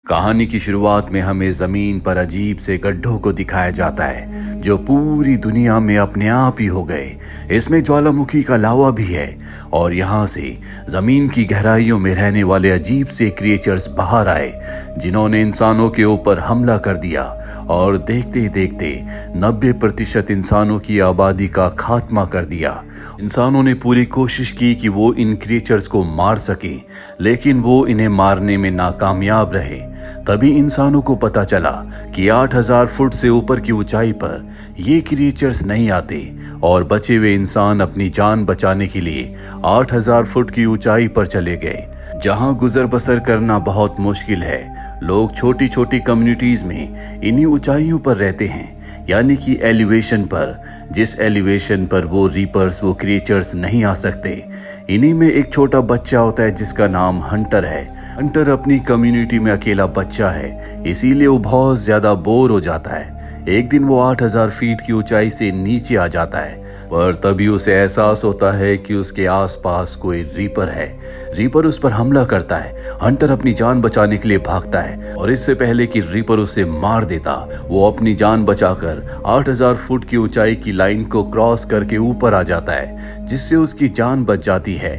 कहानी की शुरुआत में हमें जमीन पर अजीब से गड्ढों को दिखाया जाता है जो पूरी दुनिया में अपने आप ही हो गए। इसमें ज्वालामुखी का लावा भी है और यहाँ से जमीन की गहराइयों में रहने वाले अजीब से क्रिएचर्स बाहर आए जिन्होंने इंसानों के ऊपर हमला कर दिया और देखते ही देखते 90% इंसानों की आबादी का खात्मा कर दिया। इंसानों ने पूरी कोशिश की कि वो इन क्रिएचर्स को मार सके, लेकिन वो इन्हें मारने में नाकामयाब रहे। तभी इंसानों को पता चला कि 8000 फुट से ऊपर की ऊंचाई पर ये क्रिएचर्स नहीं आते और बचे हुए इंसान अपनी जान बचाने के लिए 8000 फुट की ऊंचाई पर चले गए, जहां गुजर बसर करना बहुत मुश्किल है। लोग छोटी छोटी कम्युनिटीज में इन्हीं ऊंचाइयों पर रहते हैं, यानी कि एलिवेशन पर, जिस एलिवेशन पर वो रीपर्स, वो क्रिएचर्स नहीं आ सकते। इन्हीं में एक छोटा बच्चा होता है जिसका नाम हंटर है। हंटर अपनी कम्युनिटी में अकेला बच्चा है, इसीलिए वो बहुत ज्यादा बोर हो जाता है। एक दिन वो 8000 फीट की ऊंचाई से नीचे आ जाता है, पर तभी उसे एहसास होता है कि उसके आसपास कोई रीपर है। रीपर उस पर हमला करता है। हंटर अपनी जान बचाने के लिए भागता है और इससे पहले कि रीपर उसे मार देता, वो अपनी जान बचाकर 8000 फुट की ऊंचाई की लाइन को क्रॉस करके ऊपर आ जाता है, जिससे उसकी जान बच जाती है।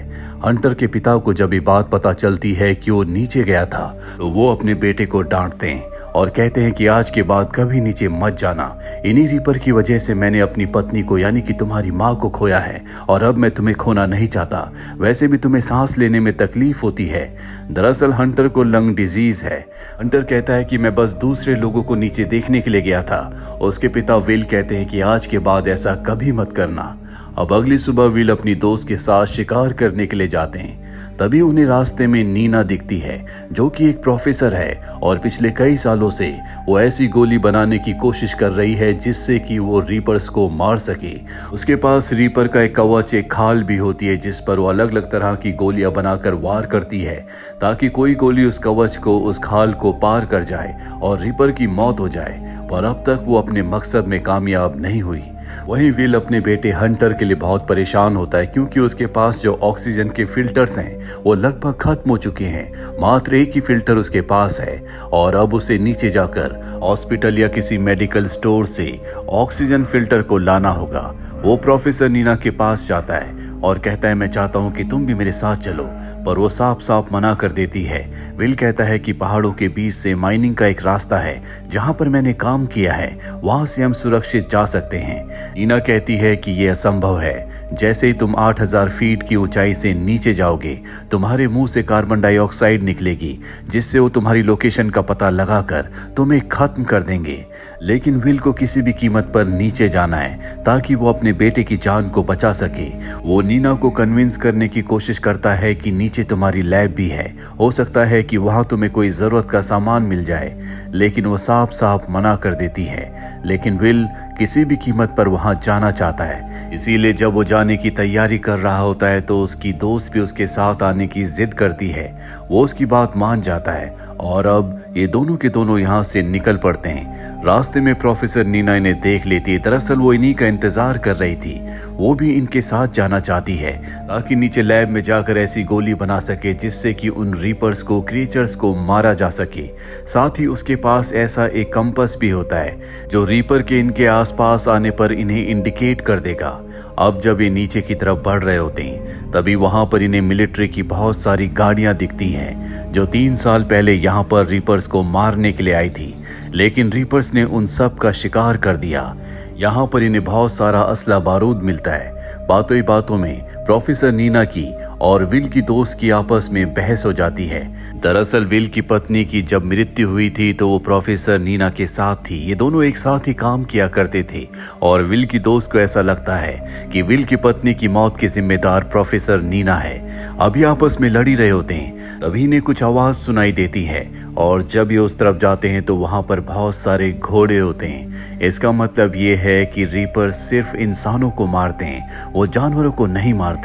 हंटर के पिता को जब ये बात पता चलती है कि वो नीचे गया था, तो वो अपने बेटे को डांटते हैं और कहते हैं कि आज के बाद कभी नीचे मत जाना। इन्हीं रीपर की वजह से मैंने अपनी पत्नी को, यानी कि तुम्हारी माँ को खोया है और अब मैं तुम्हें खोना नहीं चाहता। वैसे भी तुम्हें सांस लेने में तकलीफ होती है। दरअसल हंटर को लंग डिजीज है। हंटर कहता है कि मैं बस दूसरे लोगों को नीचे देखने के लिए गया था। उसके पिता विल कहते हैं कि आज के बाद ऐसा कभी मत करना। अब अगली सुबह विल अपनी दोस्त के साथ शिकार करने के लिए जाते हैं। तभी उन्हें रास्ते में नीना दिखती है, जो कि एक प्रोफेसर है और पिछले कई सालों से वो ऐसी गोली बनाने की कोशिश कर रही है जिससे कि वो रीपर्स को मार सके। उसके पास रीपर का एक कवच, एक खाल भी होती है जिस पर वो अलग अलग तरह की गोलियां बनाकर वार करती है, ताकि कोई गोली उस कवच को, उस खाल को पार कर जाए और रीपर की मौत हो जाए। पर अब तक वो अपने मकसद में कामयाब नहीं हुई। वहीं विल अपने बेटे हंटर के लिए बहुत परेशान होता है, क्योंकि उसके पास जो ऑक्सीजन के फिल्टर्स हैं वो लगभग खत्म हो चुके हैं। मात्र एक ही फिल्टर उसके पास है और अब उसे नीचे जाकर हॉस्पिटल या किसी मेडिकल स्टोर से ऑक्सीजन फिल्टर को लाना होगा। वो प्रोफेसर नीना के पास जाता है और कहता है, मैं चाहता हूँ कि तुम भी मेरे साथ चलो, पर वो साफ साफ मना कर देती है। विल कहता है कि पहाड़ों के बीच से माइनिंग का एक रास्ता है जहाँ पर मैंने काम किया है, वहाँ से हम सुरक्षित जा सकते हैं। नीना कहती है कि यह असंभव है। जैसे ही तुम 8000 फीट की ऊंचाई से नीचे जाओगे, तुम्हारे मुंह से कार्बन डाइऑक्साइड निकलेगी, जिससे वो तुम्हारी लोकेशन का पता लगाकर तुम्हें खत्म कर देंगे। लेकिन विल को किसी भी कीमत पर नीचे जाना है ताकि वो अपने बेटे की जान को बचा सके। वो नीना को कन्विंस करने की कोशिश करता है कि नीचे तुम्हारी लैब भी है, हो सकता है कि वहां तुम्हें कोई जरूरत का सामान मिल जाए, लेकिन वो साफ साफ मना कर देती है। लेकिन विल किसी भी कीमत पर वहां जाना चाहता है, इसीलिए जब वो जाने की तैयारी कर रहा होता है तो उसकी दोस्त भी उसके साथ आने की जिद करती है। वो उसकी बात मान जाता है और अब ये दोनों के दोनों यहाँ से निकल पड़ते हैं। रास्ते में प्रोफेसर नीना इन्हें देख लेती है। दरअसल वो इन्हीं का इंतजार कर रही थी। वो भी इनके साथ जाना चाहती है ताकि नीचे लैब में जाकर ऐसी गोली बना सके जिससे कि उन रीपर्स को, क्रिएचर्स को मारा जा सके। साथ ही उसके पास ऐसा एक कंपास भी होता है जो रीपर के इनके आसपास आने पर इन्हें इंडिकेट कर देगा। अब जब ये नीचे की तरफ बढ़ रहे होते हैं, तभी वहां पर इन्हें मिलिट्री की बहुत सारी गाड़ियां दिखती हैं जो 3 साल पहले यहां पर रीपर्स को मारने के लिए आई थी, लेकिन रीपर्स ने उन सब का शिकार कर दिया। यहाँ पर इन्हें बहुत सारा असला बारूद मिलता है। बातों ही बातों में प्रोफेसर नीना की और विल की दोस्त की आपस में बहस हो जाती है। दरअसल विल की पत्नी की जब मृत्यु हुई थी तो वो प्रोफेसर नीना के साथ थी। ये दोनों एक साथ ही काम किया करते थे और विल की दोस्त को ऐसा लगता है कि विल की पत्नी की मौत की जिम्मेदार प्रोफेसर नीना है। अभी आपस में लड़ी रहे होते हैं, तभी इन्हें कुछ आवाज सुनाई देती है और जब ये उस तरफ जाते हैं तो वहां पर बहुत सारे घोड़े होते हैं। इसका मतलब ये है कि रीपर सिर्फ इंसानों को मारते हैं, वो जानवरों को नहीं मारते।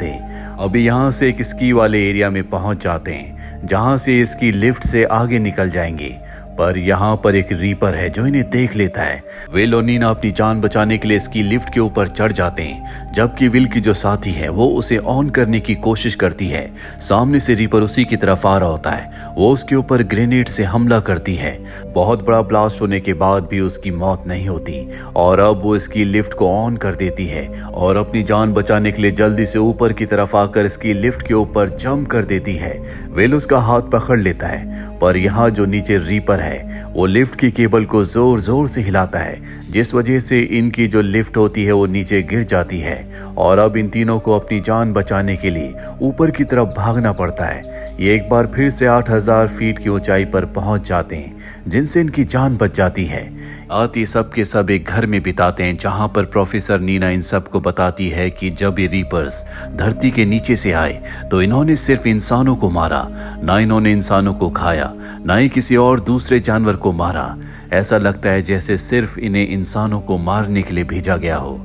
अभी यहाँ से एक स्की वाले एरिया में पहुंच जाते हैं जहां से इसकी लिफ्ट से आगे निकल जाएंगे। पर यहाँ पर एक रीपर है जो इन्हें देख लेता है। विल और नीना अपनी जान बचाने के लिए इसकी लिफ्ट के ऊपर चढ़ जाते हैं, जबकि विल की जो साथी है वो उसे ऑन करने की कोशिश करती है। सामने से रीपर उसी की तरफ आ रहा होता है। वो उसके ऊपर ग्रेनेड से हमला करती है। बहुत बड़ा ब्लास्ट होने के बाद भी उसकी मौत नहीं होती और अब वो इसकी लिफ्ट को ऑन कर देती है और अपनी जान बचाने के लिए जल्दी से ऊपर की तरफ आकर इसकी लिफ्ट के ऊपर जंप कर देती है। विल उसका हाथ पकड़ लेता है, पर यहाँ जो नीचे रीपर है वो लिफ्ट की केबल को जोर जोर से हिलाता है, जिस वजह से इनकी जो लिफ्ट होती है वो नीचे गिर जाती है और अब इन तीनों को अपनी जान बचाने के लिए ऊपर की तरफ भागना पड़ता है। ये एक बार फिर से 8000 फीट की ऊंचाई पर पहुंच जाते हैं, जिनसे इनकी जान बच जाती है। आती सब के सब एक घर में बिताते हैं, जहां पर प्रोफेसर नीना इन सब को बताती है कि जब ये रीपर्स धरती के नीचे से आए तो इन्होंने सिर्फ इंसानों को मारा, ना इन्होंने इंसानों को खाया, ना ही किसी और दूसरे जानवर को मारा। ऐसा लगता है जैसे सिर्फ इन्हें इंसानों को मारने के लिए भेजा गया हो।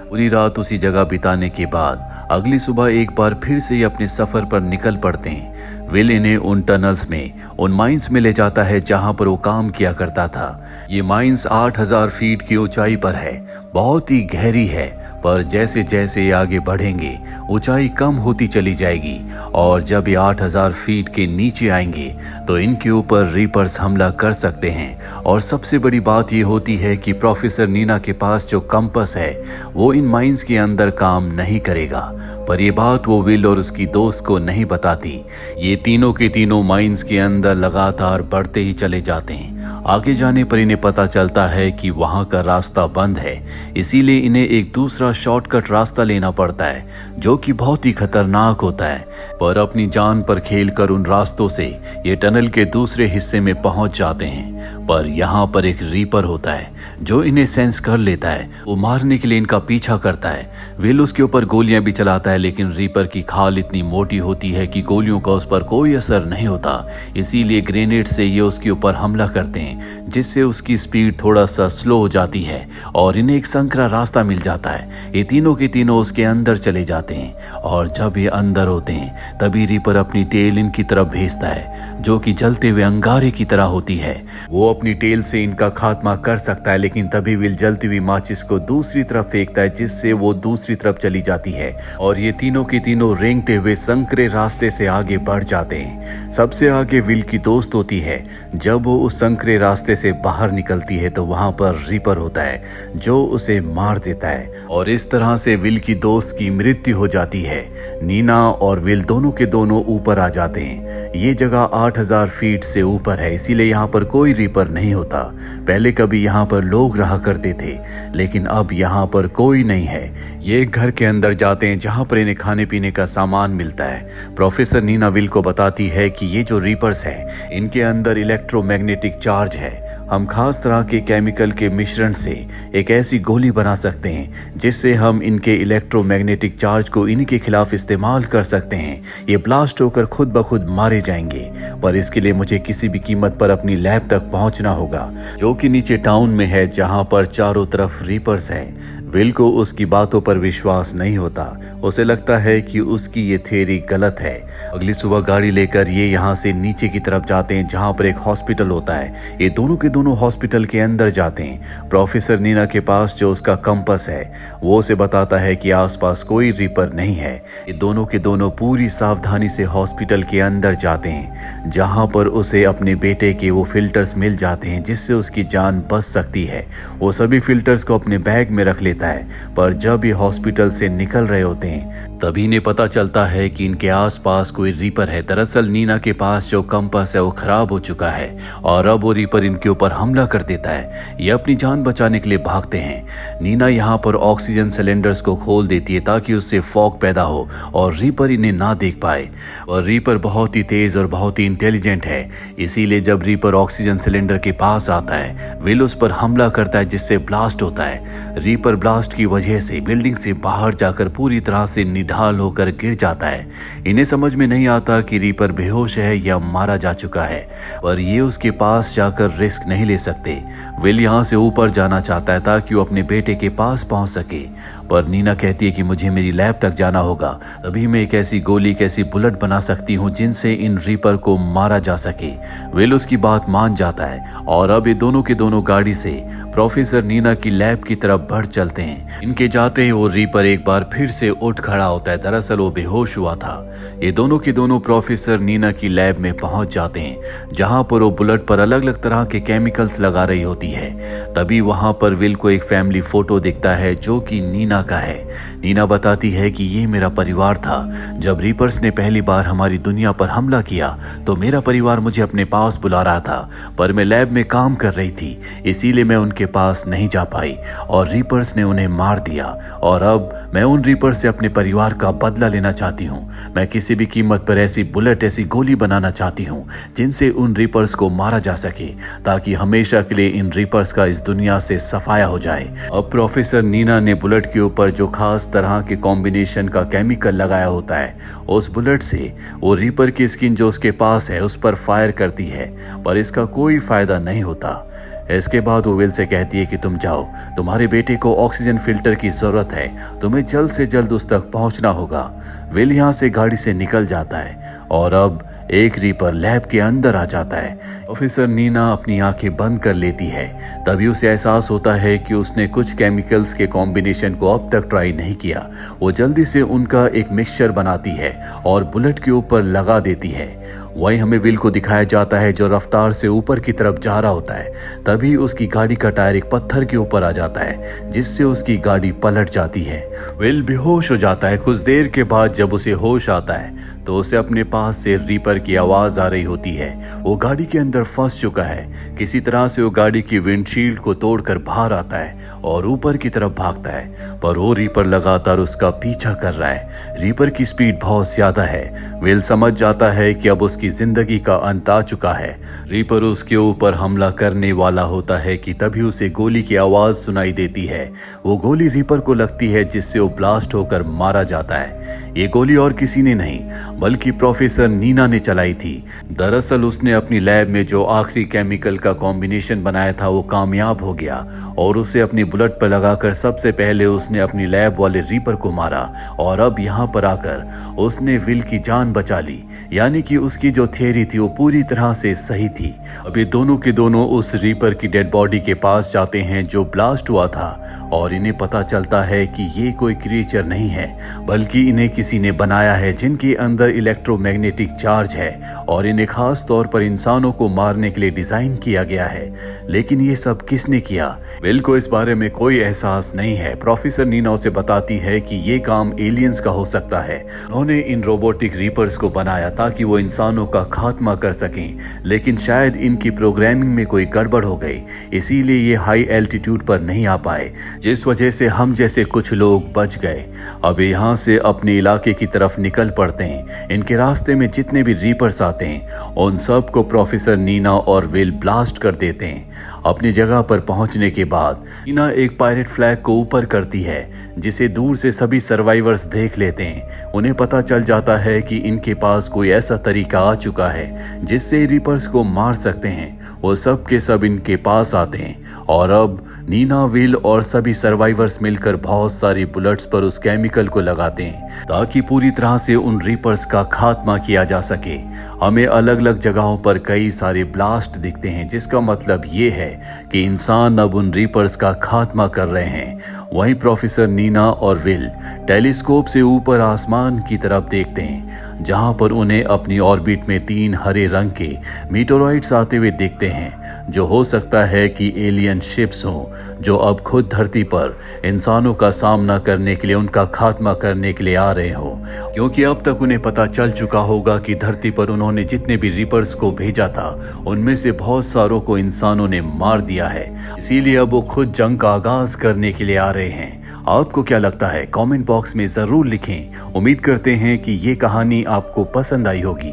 पूरी रात उसी जगह बिताने के बाद अगली सुबह एक बार फिर से ये अपने सफर पर निकल पड़ते हैं। विल इन्हें उन टनल्स में, उन माइंस में ले जाता है जहां पर वो काम किया करता था। ये माइंस 8000 फीट की ऊंचाई पर है, बहुत ही गहरी है, पर जैसे जैसे ये आगे बढ़ेंगे ऊंचाई कम होती चली जाएगी और जब ये 8000 फीट के नीचे आएंगे तो इनके ऊपर रीपर्स हमला कर सकते हैं। और सबसे बड़ी बात ये होती है कि प्रोफेसर नीना के पास जो कंपास है वो इन माइंस के अंदर काम नहीं करेगा, पर ये बात वो विल और उसकी दोस्त को नहीं बताती। ये तीनों के तीनों माइंस के अंदर लगातार बढ़ते ही चले जाते हैं। आगे जाने पर इन्हें पता चलता है कि वहां का रास्ता बंद है, इसीलिए इन्हें एक दूसरा शॉर्टकट रास्ता लेना पड़ता है जो कि बहुत ही खतरनाक होता है। पर अपनी जान पर खेलकर उन रास्तों से ये टनल के दूसरे हिस्से में पहुंच जाते हैं। पर यहाँ पर एक रीपर होता है जो इन्हें सेंस कर लेता है। वो मारने के लिए इनका पीछा करता है। विल उसके ऊपर गोलियां भी चलाता है, लेकिन रीपर की खाल इतनी मोटी होती है कि गोलियों का उस पर कोई असर नहीं होता। इसीलिए ग्रेनेड से ये उसके ऊपर हमला करते हैं, जिससे उसकी स्पीड थोड़ा सा स्लो हो जाती है और इन्हें एक संकरा रास्ता मिल जाता है। ये तीनों के तीनों उसके अंदर चले जाते हैं और जब ये अंदर होते हैं तभी रीपर अपनी टेल इनकी तरफ भेजता है, जो कि जलते हुए अंगारे की तरह होती है। वो अपनी टेल से इनका खात्मा कर सकता है, लेकिन तभी विल जलती हुई माचिस को दूसरी तरफ फेंकता है, जिससे वो दूसरी तरफ चली जाती है और ये तीनों के तीनों रेंगते हुए संकरे रास्ते से आगे बढ़ जाते हैं। सबसे आगे विल की दोस्त होती है। जब वो उस संकरे रास्ते से बाहर निकलती है तो वहां पर रीपर होता है जो उसे मार देता है और इस तरह से विल की दोस्त की मृत्यु हो जाती है। नीना और विल दोनों के दोनों ऊपर आ जाते हैं। ये जगह 8000 फीट से ऊपर है, इसीलिए यहाँ पर कोई रीपर नहीं होता। पहले कभी यहाँ पर लोग रहा करते थे, लेकिन अब यहाँ पर कोई नहीं है। ये एक घर के अंदर जाते हैं जहाँ पर इन्हें खाने पीने का सामान मिलता है। प्रोफेसर नीना विल को बताती है कि ये जो रीपर्स हैं इनके अंदर इलेक्ट्रोमैग्नेटिक चार्ज है। हम खास तरह के केमिकल के मिश्रण से एक ऐसी गोली बना सकते हैं जिससे हम इनके इलेक्ट्रोमैग्नेटिक चार्ज को इनके खिलाफ इस्तेमाल कर सकते हैं। ये ब्लास्ट होकर खुद ब खुद मारे जाएंगे, पर इसके लिए मुझे किसी भी कीमत पर अपनी लैब तक पहुंचना होगा, जो कि नीचे टाउन में है, जहां पर चारों तरफ रीपर्स हैं। विल को उसकी बातों पर विश्वास नहीं होता। उसे लगता है कि उसकी ये थ्योरी गलत है। अगली सुबह गाड़ी लेकर ये यहाँ से नीचे की तरफ जाते हैं जहाँ पर एक हॉस्पिटल होता है। ये दोनों के दोनों हॉस्पिटल के अंदर जाते हैं। प्रोफेसर नीना के पास जो उसका कंपास है वो उसे बताता है कि आसपास कोई रीपर नहीं है। ये दोनों के दोनों पूरी सावधानी से हॉस्पिटल के अंदर जाते हैं, जहाँ पर उसे अपने बेटे के वो फिल्टर्स मिल जाते हैं जिससे उसकी जान बच सकती है। वो सभी फिल्टर्स को अपने बैग में रख लेता है, पर जब ये हॉस्पिटल से निकल रहे होते हैं तभी इन्हें पता चलता है कि इनके आसपास कोई रीपर है। दरअसल नीना के पास जो कंपास है वो खराब हो चुका है और अब वो रीपर इनके ऊपर हमला कर देता है। ये अपनी जान बचाने के लिए भागते हैं। नीना यहाँ पर ऑक्सीजन सिलेंडर्स को खोल देती है ताकि उससे फॉग पैदा हो और रीपर इन्हें ना देख पाए। और रीपर बहुत ही तेज और बहुत ही इंटेलिजेंट है, इसीलिए जब रीपर ऑक्सीजन सिलेंडर के पास आता है विल उस पर हमला करता है, जिससे ब्लास्ट होता है। रीपर ब्लास्ट की वजह से बिल्डिंग से बाहर जाकर पूरी तरह से निढाल होकर गिर जाता है। इन्हें समझ में नहीं आता कि रीपर बेहोश है या मारा जा चुका है, पर ये उसके पास जाकर रिस्क नहीं ले सकते। विल यहाँ से ऊपर जाना चाहता है ताकि वो अपने बेटे के पास पहुंच सके, पर नीना कहती है कि मुझे मेरी लैब तक जाना होगा, तभी मैं एक ऐसी गोली, एक ऐसी बुलेट बना सकती हूँ जिनसे इन रीपर को मारा जा सके। विल उसकी बात मान जाता है और अब ये दोनों के दोनों गाड़ी से प्रोफेसर नीना की लैब की तरफ बढ़ चलते हैं। इनके जाते ही वो रीपर एक बार फिर से उठ खड़ा होता है। दरअसल वो बेहोश हुआ था। ये दोनों के दोनों प्रोफेसर नीना की लैब में पहुंच जाते हैं, जहां पर वो बुलेट पर अलग अलग तरह के केमिकल्स लगा रही होती है। तभी वहां पर विल को एक फैमिली फोटो दिखता है जो कि नीना का है। नीना बताती है कि ये मेरा परिवार था। जब रीपर्स ने पहली बार हमारी दुनिया पर हमला किया तो मेरा परिवार मुझे अपने पास बुला रहा था, पर मैं लैब में काम कर रही थी, इसीलिए मैं उनके पास नहीं जा पाई और रीपर्स ने उन्हें मार दिया। और अब मैं उन रीपर्स से अपने परिवार का बदला लेना चाहती हूँ। मैं किसी भी कीमत पर ऐसी बुलेट, ऐसी गोली बनाना चाहती हूँ जिनसे उन रीपर्स को मारा जा सके, ताकि हमेशा के लिए इन रीपर्स का इस दुनिया से सफाया हो जाए। अब प्रोफेसर नीना ने बुलेट के ऊपर जो खास तरह के कॉम्बिनेशन का केमिकल लगाया होता है, उस बुलेट से वो रीपर की स्किन जो उसके पास है उस पर फायर करती है, पर इसका कोई फायदा नहीं होता। इसके बाद वो विल से कहती है कि तुम जाओ, तुम्हारे बेटे को ऑक्सीजन फिल्टर की जरूरत है, तुम्हें जल्द से जल्द उस तक पहुंचना होगा। विल यहाँ से गाड़ी से निकल जाता है और अब एक रीपर लैब के अंदर आ जाता है। ऑफिसर नीना अपनी आंखें बंद कर लेती है। तभी उसे एहसास होता है कि उसने कुछ केमिकल्स के कॉम्बिनेशन को अब तक ट्राई नहीं किया। वो जल्दी से उनका एक मिक्सचर बनाती है और बुलेट के ऊपर लगा देती है। वहीं हमें विल को दिखाया जाता है जो रफ्तार से ऊपर की तरफ जा रहा होता है। तभी उसकी गाड़ी का टायर एक पत्थर के ऊपर आ जाता है, जिससे उसकी गाड़ी पलट जाती है। विल बेहोश हो जाता है। कुछ देर के बाद जब उसे होश आता है तो उसे अपने पास से रीपर की आवाज आ रही होती है। वो गाड़ी के अंदर फंस चुका है। किसी तरह से वो गाड़ी की विंडशील्ड को तोड़कर बाहर आता है और ऊपर की तरफ भागता है, पर वो रीपर लगातार उसका पीछा कर रहा है। रीपर की स्पीड बहुत ज्यादा है। विल समझ जाता है कि अब उसकी जिंदगी का अंत आ चुका है। रीपर उसके ऊपर हमला करने वाला होता है कि तभी उसे गोली की आवाज सुनाई देती है। वो गोली रीपर को लगती है, जिससे वो ब्लास्ट होकर मारा जाता है। ये गोली और किसी ने नहीं बल्कि प्रोफेसर नीना ने चलाई थी। दरअसल उसने अपनी लैब में जो आखिरी केमिकल का कॉम्बिनेशन बनाया था वो कामयाब हो गया और उसे अपनी बुलेट पर लगाकर सबसे पहले उसने अपनी लैब वाले रीपर को मारा और अब यहाँ पर आकर उसने विल की जान बचा ली। यानी कि उसकी जो थियरी थी वो पूरी तरह से सही थी। अब ये दोनों के दोनों उस रीपर की डेड बॉडी के पास जाते हैं जो ब्लास्ट हुआ था और इन्हें पता चलता है कि ये कोई क्रिएचर नहीं है बल्कि इन्हें किसी ने बनाया है, जिनके अंदर इलेक्ट्रोमैग्नेटिक चार्ज है और इन्हें खास तौर पर इंसानों को मारने के लिए डिजाइन किया गया है। लेकिन ये सब किसने किया? विल को इस बारे में कोई एहसास नहीं है। प्रोफेसर नीना उसे बताती है कि ये काम एलियंस का हो सकता है। उन्होंने इन रोबोटिक रीपर्स को बनाया ताकि वो इंसानों का खात्मा कर सकें, लेकिन शायद इनकी प्रोग्रामिंग में कोई गड़बड़ हो गई, इसीलिए ये हाई एल्टीट्यूड पर नहीं आ पाए, जिस वजह से हम जैसे कुछ लोग बच गए। अब यहाँ से अपने इलाके की तरफ निकल पड़ते हैं। इनके रास्ते में जितने भी रीपर्स आते हैं उन सब को प्रोफेसर नीना और विल ब्लास्ट कर देते हैं। अपनी जगह पर पहुंचने के बाद नीना एक पायरेट फ्लैग को ऊपर करती है, जिसे दूर से सभी सर्वाइवर्स देख लेते हैं। उन्हें पता चल जाता है कि इनके पास कोई ऐसा तरीका आ चुका है जिससे रीपर्स को मार सकते हैं। वो सब के सब इनके पास आते हैं और अब नीना, विल और सभी सर्वाइवर्स मिलकर बहुत सारी बुलेट्स पर उस केमिकल को लगाते हैं ताकि पूरी तरह से उन रीपर्स का खात्मा किया जा सके। हमें अलग अलग जगहों पर कई सारे ब्लास्ट दिखते हैं, जिसका मतलब ये है कि इंसान अब उन रीपर्स का खात्मा कर रहे हैं। वहीं प्रोफेसर नीना और विल टेलीस्कोप से ऊपर आसमान की तरफ देखते हैं, जहां पर उन्हें अपनी ऑर्बिट में 3 हरे रंग के मीटोरॉइड्स आते हुए दिखते हैं, जो हो सकता है कि एलियन शिप्स हों, जो अब खुद धरती पर इंसानों का सामना करने के लिए, उनका खात्मा करने के लिए आ रहे हों। क्योंकि अब तक उन्हें पता चल चुका होगा कि धरती पर उन्होंने जितने भी रीपर्स को भेजा था उनमें से बहुत सारों को इंसानों ने मार दिया है, इसीलिए अब वो खुद जंग का आगाज करने के लिए आ रहे हैं। आपको क्या लगता है? कमेंट बॉक्स में जरूर लिखें। उम्मीद करते हैं कि ये कहानी आपको पसंद आई होगी।